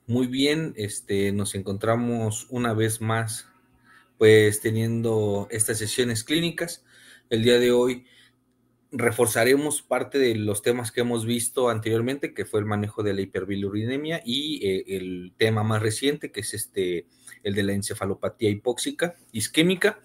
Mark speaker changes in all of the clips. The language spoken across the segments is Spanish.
Speaker 1: Muy bien, nos encontramos una vez más, pues teniendo estas sesiones clínicas. El día de hoy reforzaremos parte de los temas que hemos visto anteriormente, que fue el manejo de la hiperbilirubinemia y el tema más reciente, que es el de la encefalopatía hipóxica isquémica.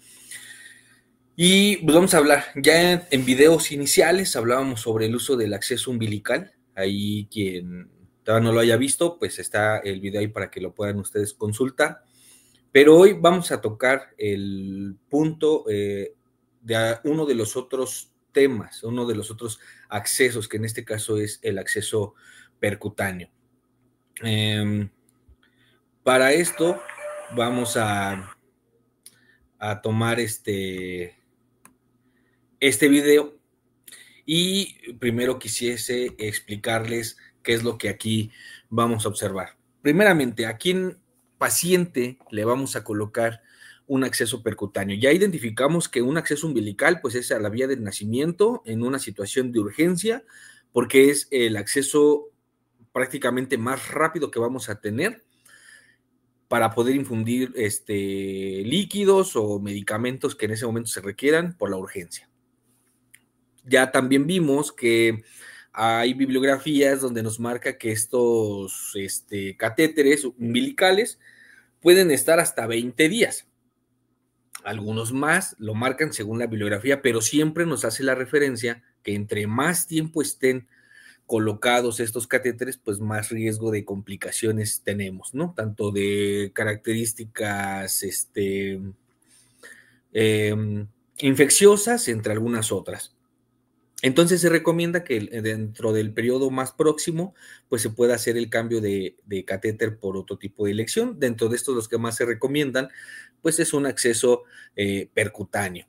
Speaker 1: Y pues vamos a hablar, ya en videos iniciales hablábamos sobre el uso del acceso umbilical. Ahí quien todavía no lo haya visto, pues está el video ahí para que lo puedan ustedes consultar. Pero hoy vamos a tocar el punto de uno de los otros temas, uno de los otros accesos, que en este caso es el acceso percutáneo. Para esto vamos a tomar este video. Y primero quisiese explicarles qué es lo que aquí vamos a observar. Primeramente, ¿a quién paciente le vamos a colocar un acceso percutáneo? Ya identificamos que un acceso umbilical pues es a la vía del nacimiento en una situación de urgencia, porque es el acceso prácticamente más rápido que vamos a tener para poder infundir líquidos o medicamentos que en ese momento se requieran por la urgencia. Ya también vimos que hay bibliografías donde nos marca que estos catéteres umbilicales pueden estar hasta 20 días. Algunos más lo marcan según la bibliografía, pero siempre nos hace la referencia que entre más tiempo estén colocados estos catéteres, pues más riesgo de complicaciones tenemos, ¿no? Tanto de características infecciosas, entre algunas otras. Entonces se recomienda que dentro del periodo más próximo, pues se pueda hacer el cambio de catéter por otro tipo de elección. Dentro de estos, los que más se recomiendan, pues es un acceso percutáneo.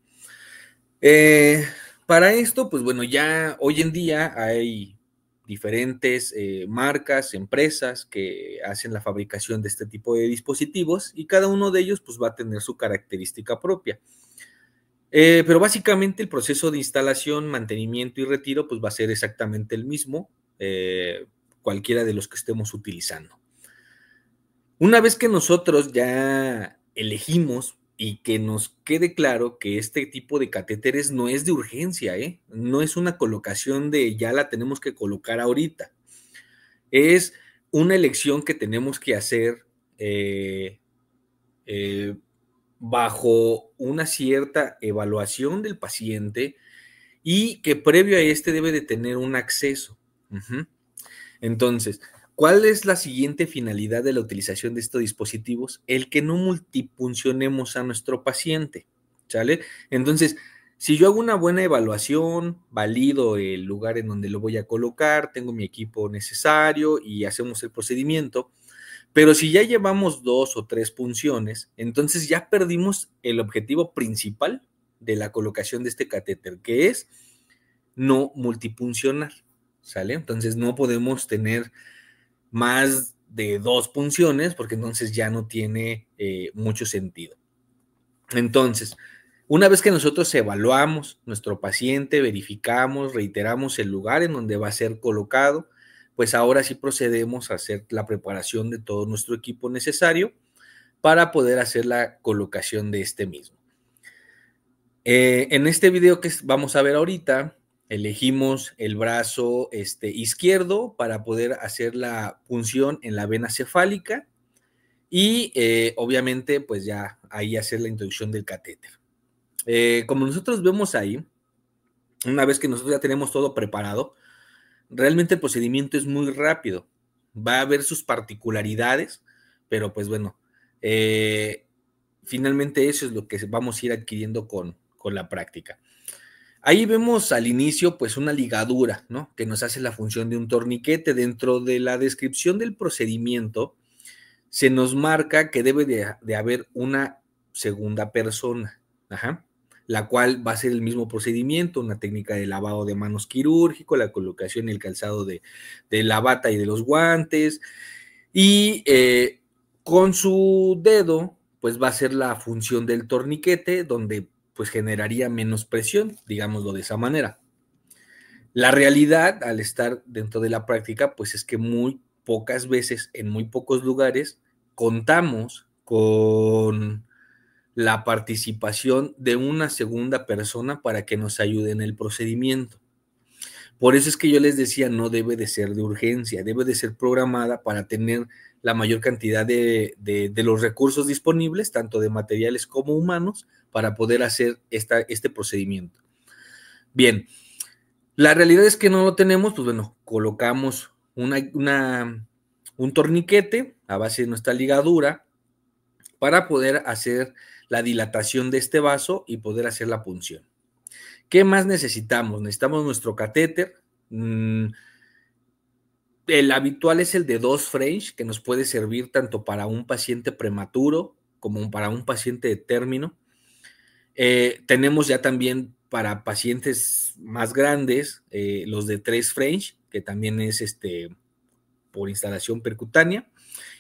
Speaker 1: Eh, para esto, pues bueno, ya hoy en día hay diferentes marcas, empresas que hacen la fabricación de este tipo de dispositivos y cada uno de ellos pues va a tener su característica propia. Pero básicamente el proceso de instalación, mantenimiento y retiro pues va a ser exactamente el mismo, cualquiera de los que estemos utilizando. Una vez que nosotros ya elegimos y que nos quede claro que este tipo de catéteres no es de urgencia, no es una colocación de ya la tenemos que colocar ahorita, es una elección que tenemos que hacer eh, eh, bajo una cierta evaluación del paciente y que previo a este debe de tener un acceso. Entonces, ¿cuál es la siguiente finalidad de la utilización de estos dispositivos? El que no multipuncionemos a nuestro paciente, ¿sale? Entonces, si yo hago una buena evaluación, valido el lugar en donde lo voy a colocar, tengo mi equipo necesario y hacemos el procedimiento, pero si ya llevamos 2 o 3 punciones, entonces ya perdimos el objetivo principal de la colocación de este catéter, que es no multipuncionar, ¿sale? Entonces no podemos tener más de 2 punciones porque entonces ya no tiene mucho sentido. Entonces, una vez que nosotros evaluamos nuestro paciente, verificamos, reiteramos el lugar en donde va a ser colocado, pues ahora sí procedemos a hacer la preparación de todo nuestro equipo necesario para poder hacer la colocación de este mismo. En este video que vamos a ver ahorita, elegimos el brazo izquierdo para poder hacer la punción en la vena cefálica y obviamente pues ya ahí hacer la introducción del catéter. Como nosotros vemos ahí, una vez que nosotros ya tenemos todo preparado, realmente el procedimiento es muy rápido. Va a haber sus particularidades, pero pues bueno, finalmente eso es lo que vamos a ir adquiriendo con la práctica. Ahí vemos al inicio pues una ligadura, ¿no? Que nos hace la función de un torniquete. Dentro de la descripción del procedimiento se nos marca que debe de haber una segunda persona, la cual va a ser el mismo procedimiento, una técnica de lavado de manos quirúrgico, la colocación y el calzado de la bata y de los guantes, y con su dedo, pues va a ser la función del torniquete, donde pues generaría menos presión, digámoslo de esa manera. La realidad, al estar dentro de la práctica, pues es que muy pocas veces, en muy pocos lugares, contamos con la participación de una segunda persona para que nos ayude en el procedimiento. Por eso es que yo les decía, no debe de ser de urgencia, debe de ser programada para tener la mayor cantidad de los recursos disponibles, tanto de materiales como humanos, para poder hacer este procedimiento. Bien, la realidad es que no lo tenemos, pues bueno, colocamos un torniquete a base de nuestra ligadura para poder hacer la dilatación de este vaso y poder hacer la punción. ¿Qué más necesitamos? Necesitamos nuestro catéter. El habitual es el de 2 French, que nos puede servir tanto para un paciente prematuro como para un paciente de término. Tenemos ya también para pacientes más grandes los de 3 French, que también es por instalación percutánea.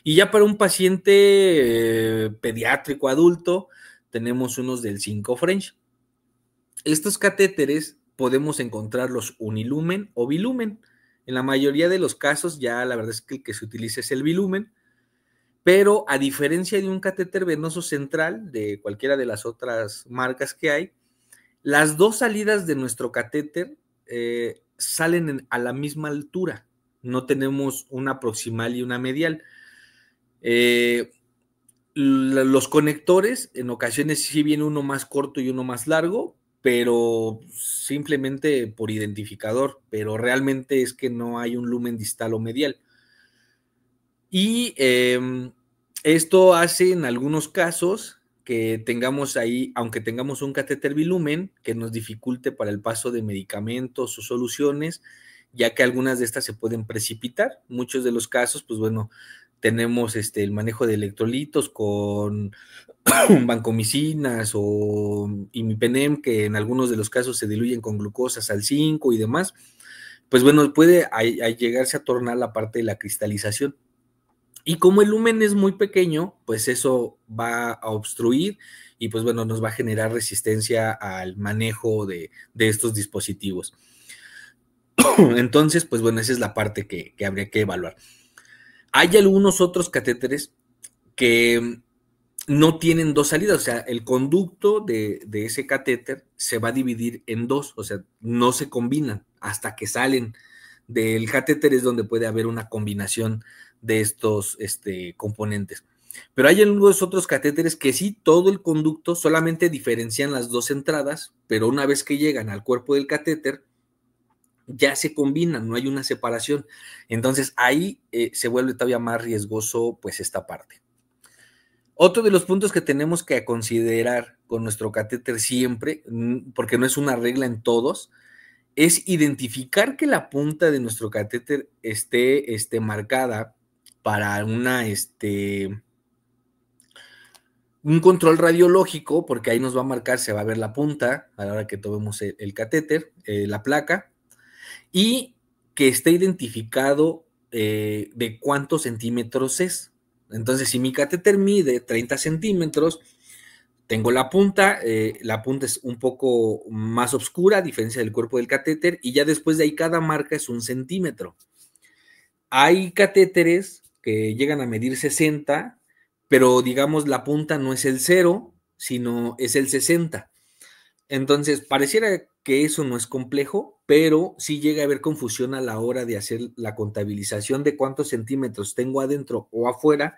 Speaker 1: Y ya para un paciente pediátrico adulto, tenemos unos del 5 French. Estos catéteres podemos encontrarlos unilumen o bilumen. En la mayoría de los casos, ya la verdad es que el que se utiliza es el bilumen, pero a diferencia de un catéter venoso central, de cualquiera de las otras marcas que hay, las dos salidas de nuestro catéter salen a la misma altura. No tenemos una proximal y una medial. Los conectores, en ocasiones sí viene uno más corto y uno más largo, pero simplemente por identificador, pero realmente es que no hay un lumen distal o medial. Y esto hace en algunos casos que tengamos ahí, aunque tengamos un catéter bilumen, que nos dificulte para el paso de medicamentos o soluciones, ya que algunas de estas se pueden precipitar. Muchos de los casos, pues bueno, tenemos el manejo de electrolitos con vancomicinas o imipenem, que en algunos de los casos se diluyen con glucosa, sal 5 y demás. Pues bueno, puede llegarse a tornar la parte de la cristalización. Y como el lumen es muy pequeño, pues eso va a obstruir y pues bueno, nos va a generar resistencia al manejo de estos dispositivos. Entonces, pues bueno, esa es la parte que habría que evaluar. Hay algunos otros catéteres que no tienen dos salidas, o sea, el conducto de ese catéter se va a dividir en dos, o sea, no se combinan hasta que salen del catéter, es donde puede haber una combinación de estos componentes. Pero hay algunos otros catéteres que sí, todo el conducto solamente diferencian las dos entradas, pero una vez que llegan al cuerpo del catéter, ya se combinan, no hay una separación. Entonces ahí se vuelve todavía más riesgoso pues esta parte. Otro de los puntos que tenemos que considerar con nuestro catéter siempre, porque no es una regla en todos, es identificar que la punta de nuestro catéter esté marcada para un control radiológico, porque ahí nos va a marcar, se va a ver la punta a la hora que tomemos el catéter, la placa, y que esté identificado de cuántos centímetros es. Entonces, si mi catéter mide 30 centímetros, tengo la punta es un poco más oscura, a diferencia del cuerpo del catéter, y ya después de ahí cada marca es 1 centímetro. Hay catéteres que llegan a medir 60, pero digamos la punta no es el 0, sino es el 60. Entonces, pareciera que eso no es complejo, pero sí llega a haber confusión a la hora de hacer la contabilización de cuántos centímetros tengo adentro o afuera,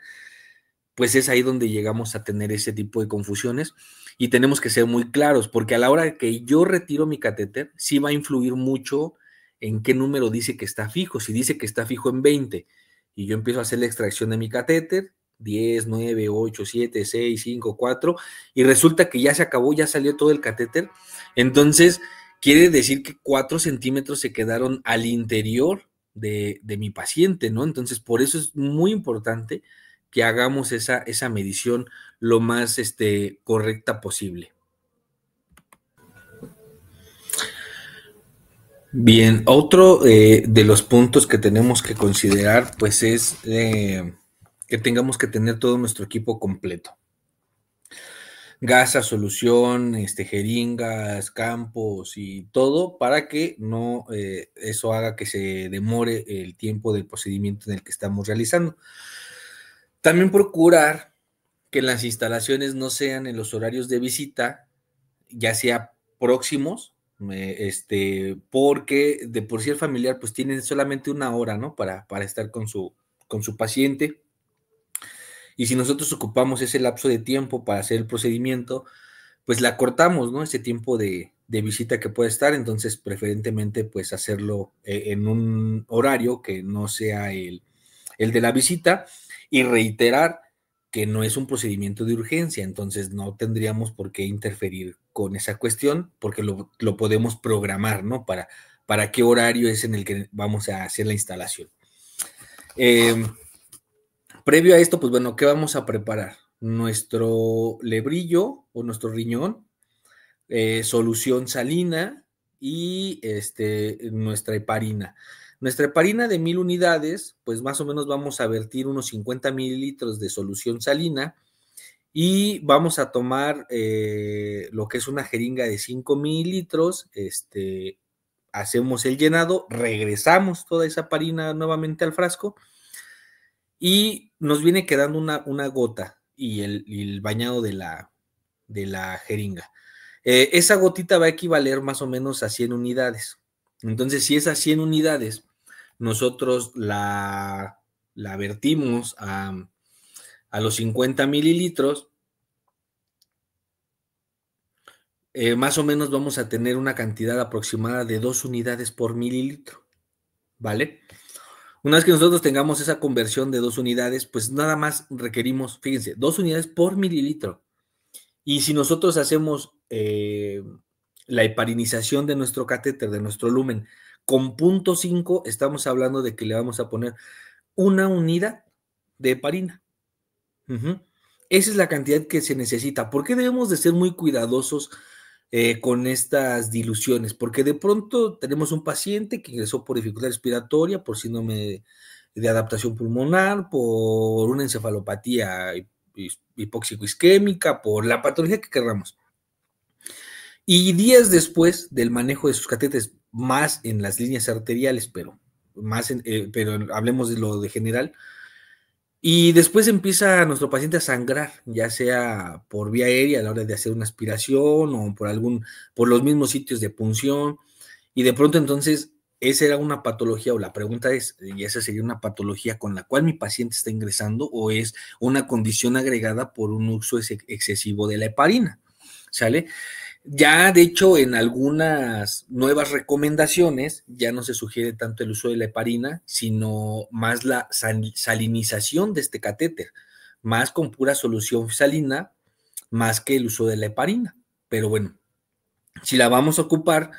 Speaker 1: pues es ahí donde llegamos a tener ese tipo de confusiones y tenemos que ser muy claros, porque a la hora que yo retiro mi catéter, sí va a influir mucho en qué número dice que está fijo. Si dice que está fijo en 20 y yo empiezo a hacer la extracción de mi catéter, 10, 9, 8, 7, 6, 5, 4, y resulta que ya se acabó, ya salió todo el catéter, entonces quiere decir que 4 centímetros se quedaron al interior de mi paciente, ¿no? Entonces, por eso es muy importante que hagamos esa medición lo más correcta posible. Bien, otro de los puntos que tenemos que considerar, pues es que tengamos que tener todo nuestro equipo completo. gasa, solución, jeringas, campos y todo para que no eso haga que se demore el tiempo del procedimiento en el que estamos realizando. También procurar que las instalaciones no sean en los horarios de visita, ya sea próximos, porque de por sí el familiar pues tiene solamente una hora, ¿no? Para estar con su paciente. Y si nosotros ocupamos ese lapso de tiempo para hacer el procedimiento, pues la cortamos, ¿no? Ese tiempo de visita que puede estar, entonces preferentemente pues hacerlo en un horario que no sea el de la visita y reiterar que no es un procedimiento de urgencia, entonces no tendríamos por qué interferir con esa cuestión porque lo podemos programar, ¿no? Para qué horario es en el que vamos a hacer la instalación. Previo a esto, pues bueno, ¿qué vamos a preparar? Nuestro lebrillo o nuestro riñón, solución salina y nuestra heparina. Nuestra heparina de 1000 unidades, pues más o menos vamos a vertir unos 50 mililitros de solución salina y vamos a tomar lo que es una jeringa de 5 mililitros, hacemos el llenado, regresamos toda esa heparina nuevamente al frasco y nos viene quedando una gota y el bañado de la jeringa. Esa gotita va a equivaler más o menos a 100 unidades. Entonces, si esas 100 unidades nosotros la vertimos a los 50 mililitros, más o menos vamos a tener una cantidad aproximada de 2 unidades por mililitro, ¿vale? Una vez que nosotros tengamos esa conversión de 2 unidades, pues nada más requerimos, fíjense, 2 unidades por mililitro. Y si nosotros hacemos la heparinización de nuestro catéter, de nuestro lumen, con 0.5, estamos hablando de que le vamos a poner una unidad de heparina. Esa es la cantidad que se necesita. ¿Por qué debemos de ser muy cuidadosos con estas diluciones? Porque de pronto tenemos un paciente que ingresó por dificultad respiratoria, por síndrome de adaptación pulmonar, por una encefalopatía hipóxico-isquémica, por la patología que queramos. Y días después del manejo de sus catéteres, más en las líneas arteriales, pero hablemos de lo de general, y después empieza nuestro paciente a sangrar, ya sea por vía aérea a la hora de hacer una aspiración o por los mismos sitios de punción, y de pronto entonces esa era una patología, o la pregunta es, ¿y esa sería una patología con la cual mi paciente está ingresando o es una condición agregada por un uso excesivo de la heparina? ¿Sale? Ya, de hecho, en algunas nuevas recomendaciones ya no se sugiere tanto el uso de la heparina, sino más la salinización de este catéter, más con pura solución salina, más que el uso de la heparina. Pero bueno, si la vamos a ocupar,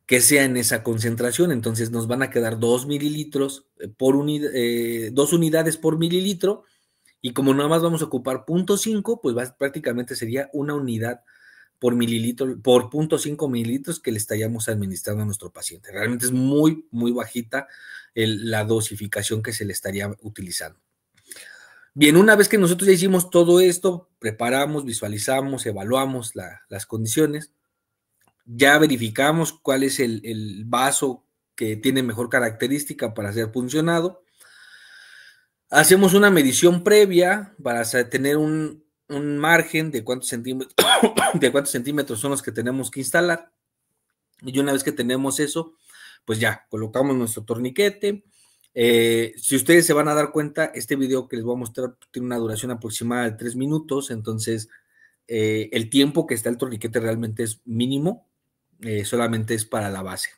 Speaker 1: que sea en esa concentración, entonces nos van a quedar 2 mililitros 2 unidades por mililitro, y como nada más vamos a ocupar 0.5, pues prácticamente sería una unidad por mililitro, por 0.5 mililitros que le estaríamos administrando a nuestro paciente. Realmente es muy, muy bajita la dosificación que se le estaría utilizando. Bien, una vez que nosotros ya hicimos todo esto, preparamos, visualizamos, evaluamos las condiciones, ya verificamos cuál es el vaso que tiene mejor característica para ser puncionado. Hacemos una medición previa para tener un margen de cuántos centímetros son los que tenemos que instalar. Y una vez que tenemos eso, pues ya colocamos nuestro torniquete. Si ustedes se van a dar cuenta, este video que les voy a mostrar tiene una duración aproximada de 3 minutos, entonces el tiempo que está el torniquete realmente es mínimo, solamente es para la base.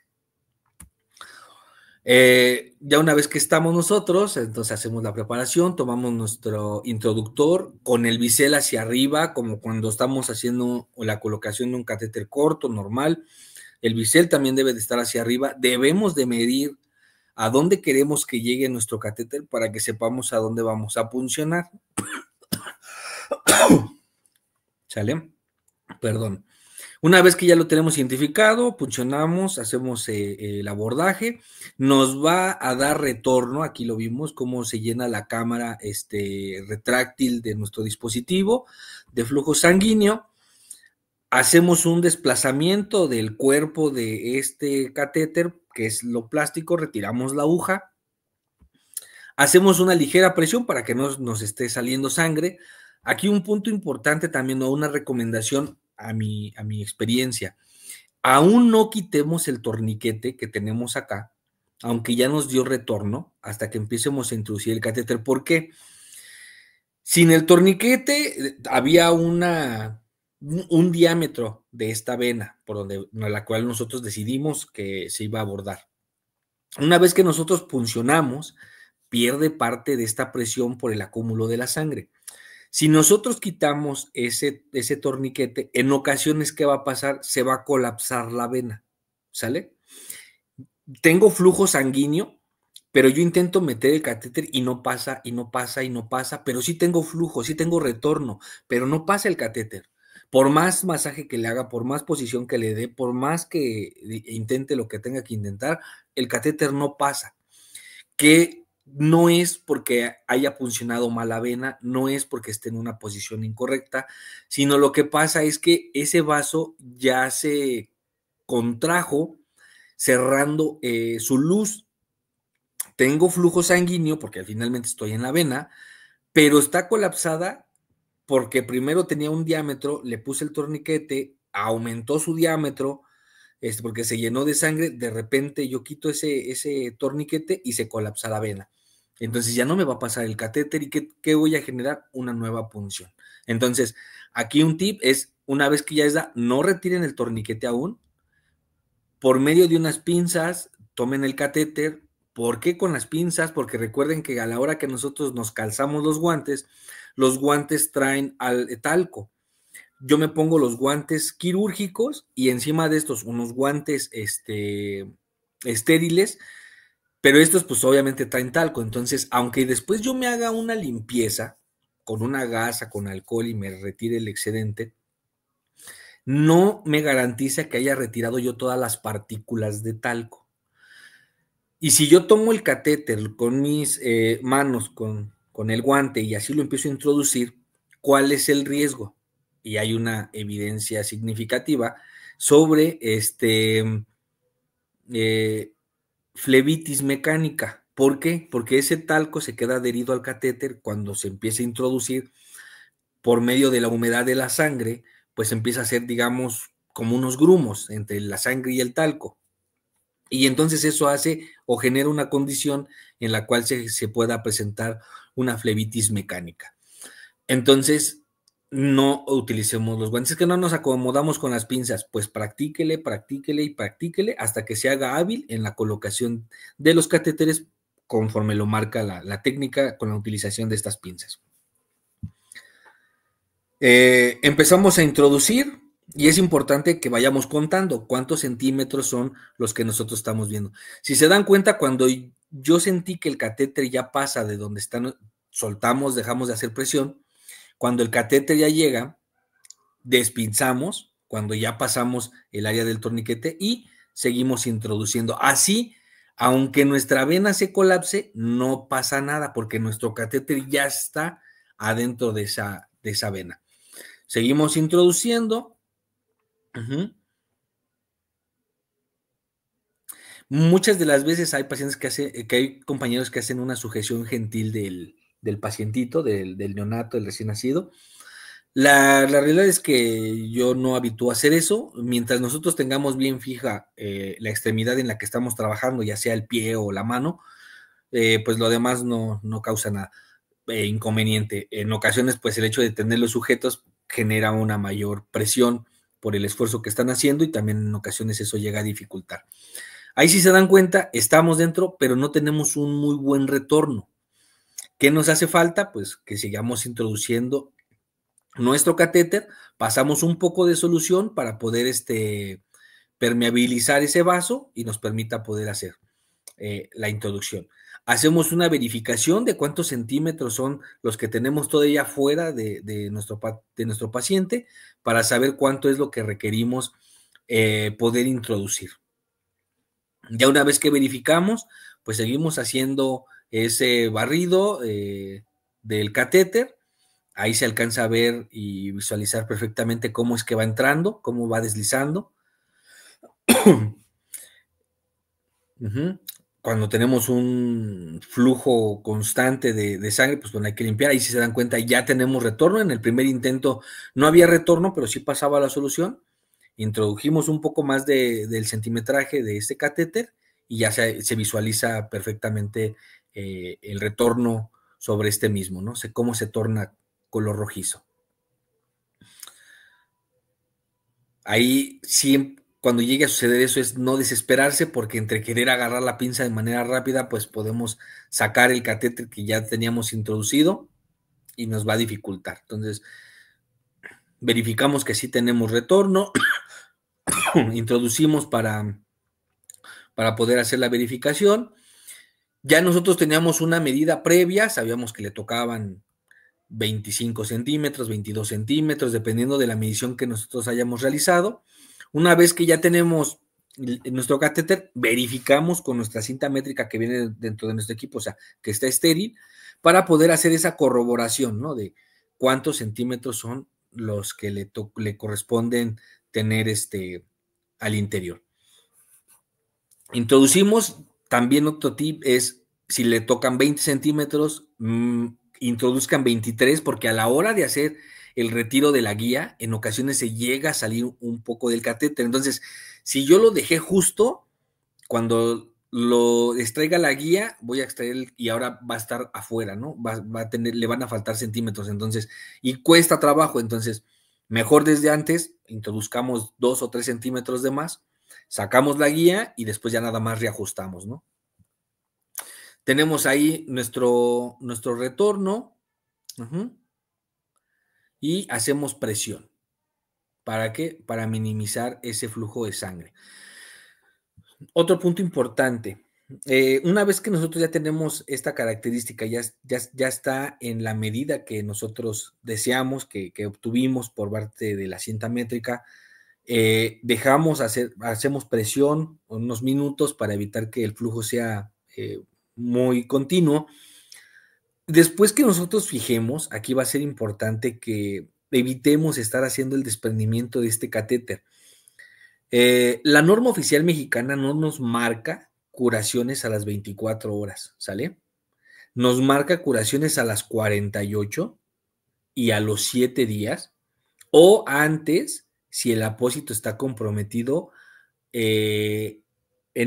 Speaker 1: Ya una vez que estamos nosotros, entonces hacemos la preparación, tomamos nuestro introductor con el bisel hacia arriba, como cuando estamos haciendo la colocación de un catéter corto, normal. El bisel también debe de estar hacia arriba. Debemos de medir a dónde queremos que llegue nuestro catéter para que sepamos a dónde vamos a puncionar. ¿Sale? Perdón. Una vez que ya lo tenemos identificado, puncionamos, hacemos el abordaje, nos va a dar retorno, aquí lo vimos, cómo se llena la cámara retráctil de nuestro dispositivo de flujo sanguíneo. hacemos un desplazamiento del cuerpo de este catéter, que es lo plástico, retiramos la aguja, hacemos una ligera presión para que no nos esté saliendo sangre. Aquí un punto importante también, o una recomendación a mi experiencia. Aún no quitemos el torniquete que tenemos acá, aunque ya nos dio retorno, hasta que empecemos a introducir el catéter. ¿Por qué? Sin el torniquete había un diámetro de esta vena, la cual nosotros decidimos que se iba a abordar. Una vez que nosotros puncionamos, pierde parte de esta presión por el acúmulo de la sangre. Si nosotros quitamos ese torniquete, en ocasiones, ¿qué va a pasar? Se va a colapsar la vena, ¿sale? Tengo flujo sanguíneo, pero yo intento meter el catéter y no pasa, y no pasa, y no pasa, pero sí tengo flujo, sí tengo retorno, pero no pasa el catéter. Por más masaje que le haga, por más posición que le dé, por más que intente lo que tenga que intentar, el catéter no pasa. Que no es porque haya funcionado mal la vena, no es porque esté en una posición incorrecta, sino lo que pasa es que ese vaso ya se contrajo cerrando su luz. Tengo flujo sanguíneo porque finalmente estoy en la vena, pero está colapsada porque primero tenía un diámetro, le puse el torniquete, aumentó su diámetro, porque se llenó de sangre, de repente yo quito ese torniquete y se colapsa la vena. Entonces ya no me va a pasar el catéter y ¿qué voy a generar? Una nueva punción. Entonces, aquí un tip es, una vez que ya está, no retiren el torniquete aún, por medio de unas pinzas, tomen el catéter. ¿Por qué con las pinzas? Porque recuerden que a la hora que nosotros nos calzamos los guantes traen talco. Yo me pongo los guantes quirúrgicos y encima de estos unos guantes estériles, pero estos pues obviamente traen talco. Entonces, aunque después yo me haga una limpieza con una gasa, con alcohol y me retire el excedente, no me garantiza que haya retirado yo todas las partículas de talco. Y si yo tomo el catéter con mis manos, con el guante y así lo empiezo a introducir, ¿cuál es el riesgo? Y hay una evidencia significativa sobre flebitis mecánica. ¿Por qué? Porque ese talco se queda adherido al catéter cuando se empieza a introducir por medio de la humedad de la sangre, pues empieza a hacer, digamos, como unos grumos entre la sangre y el talco. Y entonces eso hace o genera una condición en la cual se pueda presentar una flebitis mecánica. Entonces, no utilicemos los guantes. Es que no nos acomodamos con las pinzas, pues practíquele, practíquele y practíquele hasta que se haga hábil en la colocación de los catéteres conforme lo marca la técnica con la utilización de estas pinzas. Empezamos a introducir y es importante que vayamos contando cuántos centímetros son los que nosotros estamos viendo. Si se dan cuenta, cuando yo sentí que el catéter ya pasa de donde están, soltamos, dejamos de hacer presión. Cuando el catéter ya llega, despinzamos, cuando ya pasamos el área del torniquete y seguimos introduciendo. Así, aunque nuestra vena se colapse, no pasa nada porque nuestro catéter ya está adentro de esa vena. Seguimos introduciendo. Muchas de las veces hay pacientes que hay compañeros que hacen una sujeción gentil del pacientito, del neonato, del recién nacido. La realidad es que yo no habitúo a hacer eso. Mientras nosotros tengamos bien fija la extremidad en la que estamos trabajando, ya sea el pie o la mano, pues lo demás no causa nada inconveniente. En ocasiones, pues el hecho de tenerlos sujetos genera una mayor presión por el esfuerzo que están haciendo y también en ocasiones eso llega a dificultar. Ahí sí se dan cuenta, estamos dentro, pero no tenemos un muy buen retorno. ¿Qué nos hace falta? Pues que sigamos introduciendo nuestro catéter, pasamos un poco de solución para poder permeabilizar ese vaso y nos permita poder hacer la introducción. Hacemos una verificación de cuántos centímetros son los que tenemos todavía fuera de nuestro paciente para saber cuánto es lo que requerimos poder introducir. Ya una vez que verificamos, pues seguimos haciendo ese barrido del catéter Ahí se alcanza a ver y visualizar perfectamente cómo es que va entrando, cómo va deslizando. Uh-huh. Cuando tenemos un flujo constante de sangre, pues bueno, hay que limpiar. Ahí si se dan cuenta, ya tenemos retorno. En el primer intento no había retorno, pero sí pasaba la solución. Introdujimos un poco más del centimetraje de este catéter y ya se visualiza perfectamente el retorno sobre este mismo, ¿no? Sé cómo se torna color rojizo. Ahí sí, cuando llegue a suceder eso es no desesperarse porque entre querer agarrar la pinza de manera rápida, pues podemos sacar el catéter que ya teníamos introducido y nos va a dificultar. Entonces, verificamos que sí tenemos retorno, introducimos para poder hacer la verificación. Ya nosotros teníamos una medida previa, sabíamos que le tocaban 25 centímetros, 22 centímetros, dependiendo de la medición que nosotros hayamos realizado. Una vez que ya tenemos nuestro catéter, verificamos con nuestra cinta métrica que viene dentro de nuestro equipo, o sea, que está estéril, para poder hacer esa corroboración, ¿no? De cuántos centímetros son los que le corresponden tener al interior. Introducimos, también otro tip es, si le tocan 20 centímetros, introduzcan 23, porque a la hora de hacer el retiro de la guía, en ocasiones se llega a salir un poco del catéter. Entonces, si yo lo dejé justo, cuando lo extraiga la guía, voy a extraer y ahora va a estar afuera, ¿no? Va a tener, le van a faltar centímetros, entonces, y cuesta trabajo, entonces, mejor desde antes, introduzcamos 2 o 3 centímetros de más, sacamos la guía y después ya nada más reajustamos, ¿no? Tenemos ahí nuestro retorno, y hacemos presión. ¿Para qué? Para minimizar ese flujo de sangre. Otro punto importante, una vez que nosotros ya tenemos esta característica, ya está en la medida que nosotros deseamos, que obtuvimos por parte de la cinta métrica, hacemos presión unos minutos para evitar que el flujo sea muy continuo. Después que nosotros fijemos, aquí va a ser importante que evitemos estar haciendo el desprendimiento de este catéter. La norma oficial mexicana no nos marca curaciones a las 24 horas, ¿sale? Nos marca curaciones a las 48 y a los 7 días, o antes, si el apósito está comprometido en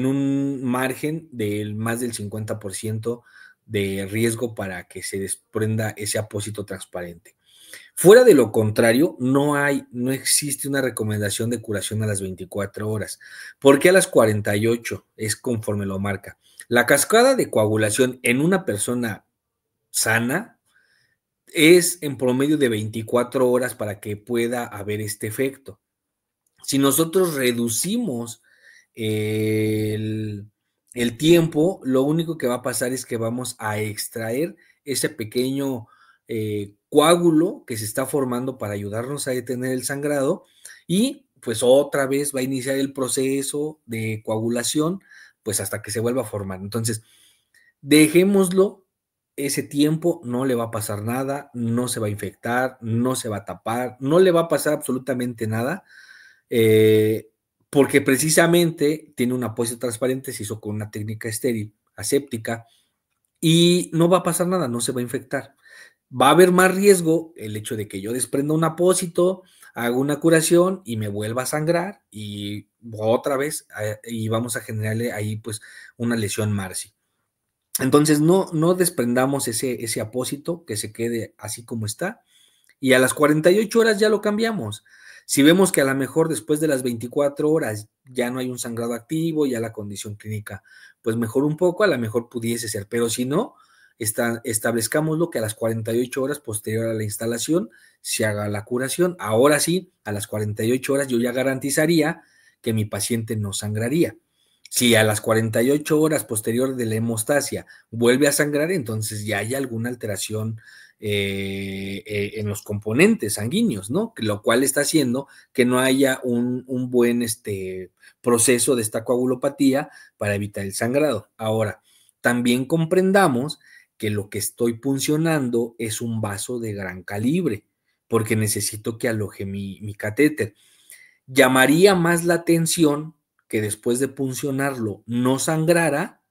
Speaker 1: un margen del más del 50% de riesgo para que se desprenda ese apósito transparente. Fuera de lo contrario, no existe una recomendación de curación a las 24 horas. ¿Por qué a las 48? Es conforme lo marca. La cascada de coagulación en una persona sana es en promedio de 24 horas para que pueda haber este efecto. Si nosotros reducimos el tiempo, lo único que va a pasar es que vamos a extraer ese pequeño coágulo que se está formando para ayudarnos a detener el sangrado y pues otra vez va a iniciar el proceso de coagulación pues hasta que se vuelva a formar. Entonces, dejémoslo ese tiempo, no le va a pasar nada, no se va a infectar, no se va a tapar, no le va a pasar absolutamente nada. Porque precisamente tiene un apósito transparente, se hizo con una técnica estéril, aséptica, y no va a pasar nada, no se va a infectar. Va a haber más riesgo el hecho de que yo desprenda un apósito, haga una curación y me vuelva a sangrar y otra vez y vamos a generarle ahí pues una lesión MARSI. Entonces no desprendamos ese apósito, que se quede así como está, y a las 48 horas ya lo cambiamos. Si vemos que a lo mejor después de las 24 horas ya no hay un sangrado activo, ya la condición clínica pues mejor un poco, a lo mejor pudiese ser, pero si no, establezcámoslo que a las 48 horas posterior a la instalación se haga la curación. Ahora sí, a las 48 horas yo ya garantizaría que mi paciente no sangraría. Si a las 48 horas posterior de la hemostasia vuelve a sangrar, entonces ya hay alguna alteración en los componentes sanguíneos, ¿no? Lo cual está haciendo que no haya un buen proceso de esta coagulopatía para evitar el sangrado. Ahora, también comprendamos que lo que estoy puncionando es un vaso de gran calibre, porque necesito que aloje mi catéter. Llamaría más la atención que después de puncionarlo no sangrara.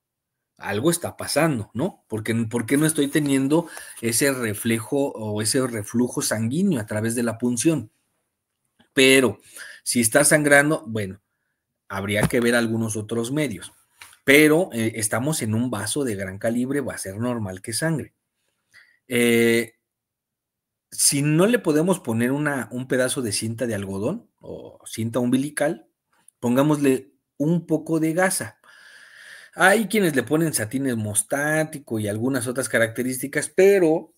Speaker 1: Algo está pasando, ¿no? ¿Por qué no estoy teniendo ese reflejo o ese reflujo sanguíneo a través de la punción? Pero si está sangrando, bueno, habría que ver algunos otros medios. Pero estamos en un vaso de gran calibre, va a ser normal que sangre. Si no le podemos poner un pedazo de cinta de algodón o cinta umbilical, pongámosle un poco de gasa. Hay quienes le ponen satín hemostático y algunas otras características, pero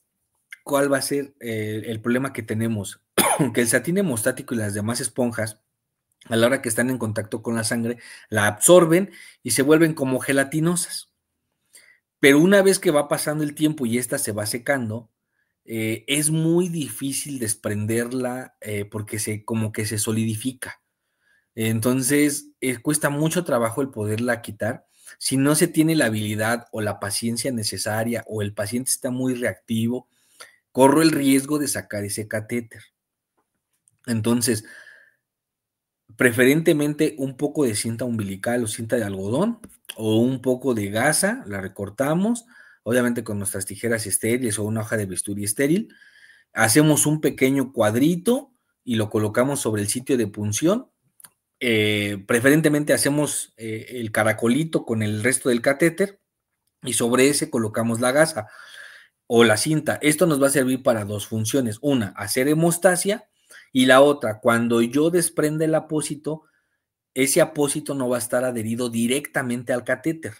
Speaker 1: ¿cuál va a ser el problema que tenemos? Que el satín hemostático y las demás esponjas, a la hora que están en contacto con la sangre, la absorben y se vuelven como gelatinosas. Pero una vez que va pasando el tiempo y esta se va secando, es muy difícil desprenderla porque como que se solidifica. Entonces, cuesta mucho trabajo el poderla quitar. Si no se tiene la habilidad o la paciencia necesaria o el paciente está muy reactivo, corro el riesgo de sacar ese catéter. Entonces, preferentemente un poco de cinta umbilical o cinta de algodón o un poco de gasa, la recortamos, obviamente con nuestras tijeras estériles o una hoja de bisturí estéril, hacemos un pequeño cuadrito y lo colocamos sobre el sitio de punción. Preferentemente hacemos el caracolito con el resto del catéter y sobre ese colocamos la gasa o la cinta. Esto nos va a servir para dos funciones. Una, hacer hemostasia, y la otra, cuando yo desprende el apósito, ese apósito no va a estar adherido directamente al catéter,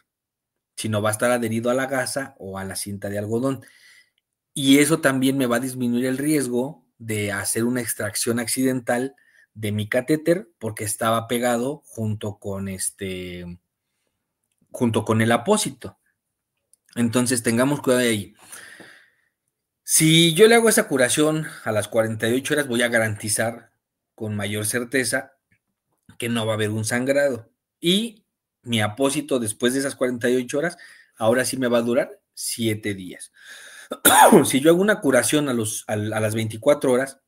Speaker 1: sino va a estar adherido a la gasa o a la cinta de algodón. Y eso también me va a disminuir el riesgo de hacer una extracción accidental de mi catéter porque estaba pegado junto con el apósito. Entonces tengamos cuidado de ahí. Si yo le hago esa curación a las 48 horas, voy a garantizar con mayor certeza que no va a haber un sangrado. Y mi apósito después de esas 48 horas, ahora sí me va a durar 7 días. Si yo hago una curación a las 24 horas,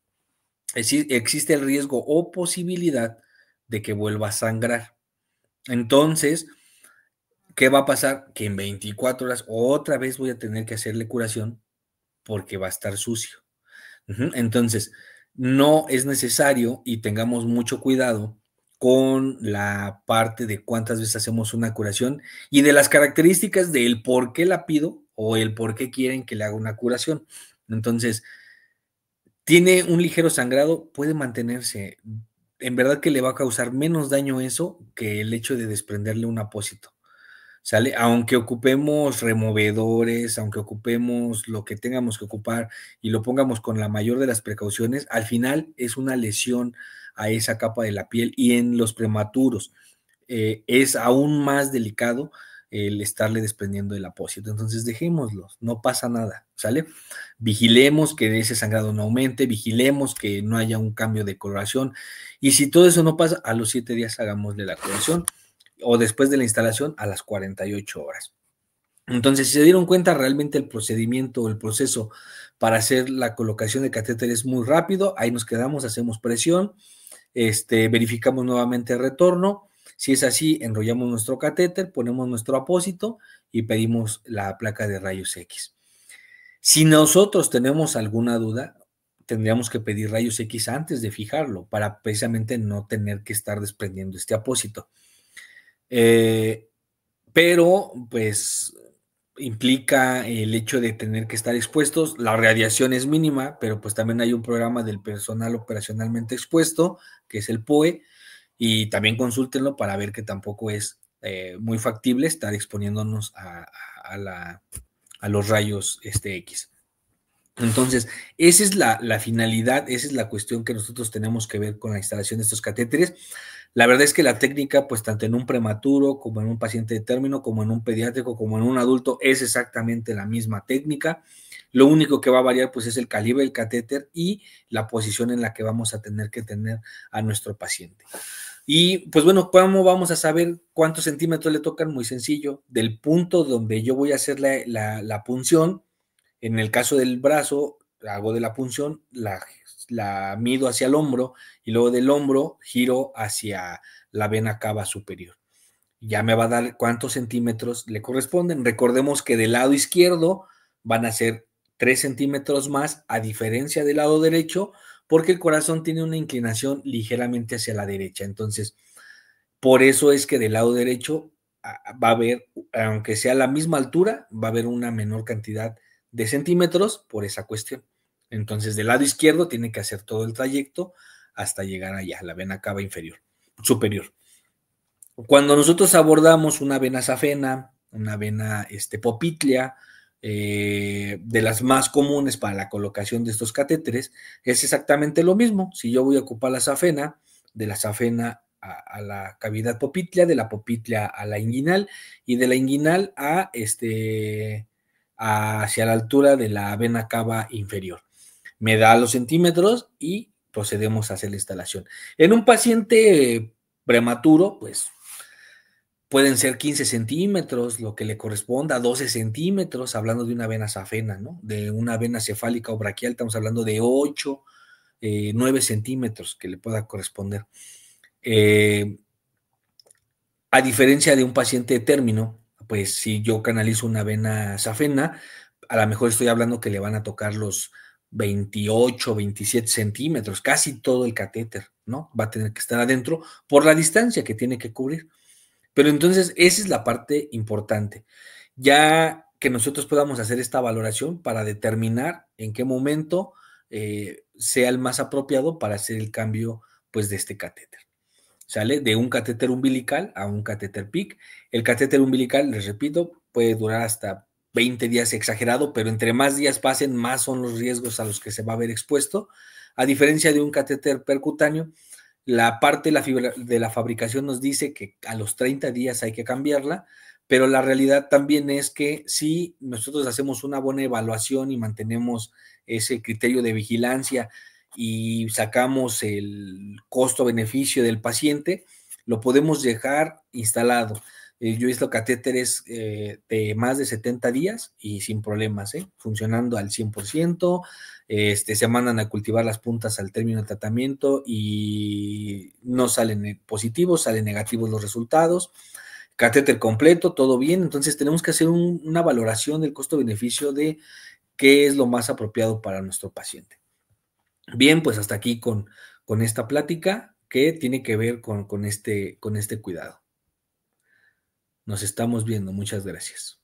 Speaker 1: existe el riesgo o posibilidad de que vuelva a sangrar. Entonces, ¿qué va a pasar? Que en 24 horas otra vez voy a tener que hacerle curación porque va a estar sucio. Entonces, no es necesario y tengamos mucho cuidado con la parte de cuántas veces hacemos una curación y de las características del por qué la pido o el por qué quieren que le haga una curación. Entonces, tiene un ligero sangrado, puede mantenerse. En verdad que le va a causar menos daño eso que el hecho de desprenderle un apósito. ¿Sale? Aunque ocupemos removedores, aunque ocupemos lo que tengamos que ocupar y lo pongamos con la mayor de las precauciones, al final es una lesión a esa capa de la piel y en los prematuros es aún más delicado el estarle desprendiendo el apósito. Entonces dejémoslo, no pasa nada, ¿sale? Vigilemos que ese sangrado no aumente, vigilemos que no haya un cambio de coloración y si todo eso no pasa, a los 7 días hagámosle la curación o después de la instalación a las 48 horas. Entonces, si se dieron cuenta, realmente el procedimiento o el proceso para hacer la colocación de catéter es muy rápido. Ahí nos quedamos, hacemos presión, verificamos nuevamente el retorno. Si es así, enrollamos nuestro catéter, ponemos nuestro apósito y pedimos la placa de rayos X. Si nosotros tenemos alguna duda, tendríamos que pedir rayos X antes de fijarlo para precisamente no tener que estar desprendiendo este apósito. Pero pues implica el hecho de tener que estar expuestos. La radiación es mínima, pero pues también hay un programa del personal operacionalmente expuesto, que es el POE, y también consúltenlo para ver que tampoco es muy factible estar exponiéndonos a los rayos X. Entonces, esa es la finalidad, esa es la cuestión que nosotros tenemos que ver con la instalación de estos catéteres. La verdad es que la técnica, pues tanto en un prematuro como en un paciente de término, como en un pediátrico, como en un adulto, es exactamente la misma técnica. Lo único que va a variar, pues es el calibre del catéter y la posición en la que vamos a tener que tener a nuestro paciente. Y pues bueno, ¿cómo vamos a saber cuántos centímetros le tocan? Muy sencillo, del punto donde yo voy a hacer la punción, en el caso del brazo, hago de la punción, la mido hacia el hombro y luego del hombro giro hacia la vena cava superior. Ya me va a dar cuántos centímetros le corresponden. Recordemos que del lado izquierdo van a ser 3 centímetros más, a diferencia del lado derecho, porque el corazón tiene una inclinación ligeramente hacia la derecha. Entonces, por eso es que del lado derecho va a haber, aunque sea la misma altura, va a haber una menor cantidad de centímetros por esa cuestión. Entonces, del lado izquierdo tiene que hacer todo el trayecto hasta llegar allá, la vena cava inferior, superior. Cuando nosotros abordamos una vena safena, una vena popitlea, de las más comunes para la colocación de estos catéteres, es exactamente lo mismo. Si yo voy a ocupar la safena, de la safena a la cavidad popitlea, de la popitlea a la inguinal y de la inguinal hacia la altura de la vena cava inferior. Me da los centímetros y procedemos a hacer la instalación. En un paciente prematuro, pues pueden ser 15 centímetros, lo que le corresponda, 12 centímetros, hablando de una vena safena, ¿no? De una vena cefálica o braquial, estamos hablando de 8, 9 centímetros que le pueda corresponder. A diferencia de un paciente de término, pues si yo canalizo una vena safena, a lo mejor estoy hablando que le van a tocar los 28, 27 centímetros, casi todo el catéter, ¿no? Va a tener que estar adentro por la distancia que tiene que cubrir. Pero entonces esa es la parte importante. Ya que nosotros podamos hacer esta valoración para determinar en qué momento sea el más apropiado para hacer el cambio pues de este catéter. ¿Sale? De un catéter umbilical a un catéter PIC. El catéter umbilical, les repito, puede durar hasta 20 días exagerado, pero entre más días pasen, más son los riesgos a los que se va a ver expuesto. A diferencia de un catéter percutáneo, la parte de la fabricación nos dice que a los 30 días hay que cambiarla, pero la realidad también es que si nosotros hacemos una buena evaluación y mantenemos ese criterio de vigilancia y sacamos el costo-beneficio del paciente, lo podemos dejar instalado. Yo he visto catéteres de más de 70 días y sin problemas, funcionando al 100%. Se mandan a cultivar las puntas al término del tratamiento y no salen positivos, salen negativos los resultados. Catéter completo, todo bien. Entonces tenemos que hacer una valoración del costo-beneficio de qué es lo más apropiado para nuestro paciente. Bien, pues hasta aquí con esta plática que tiene que ver con este cuidado. Nos estamos viendo. Muchas gracias.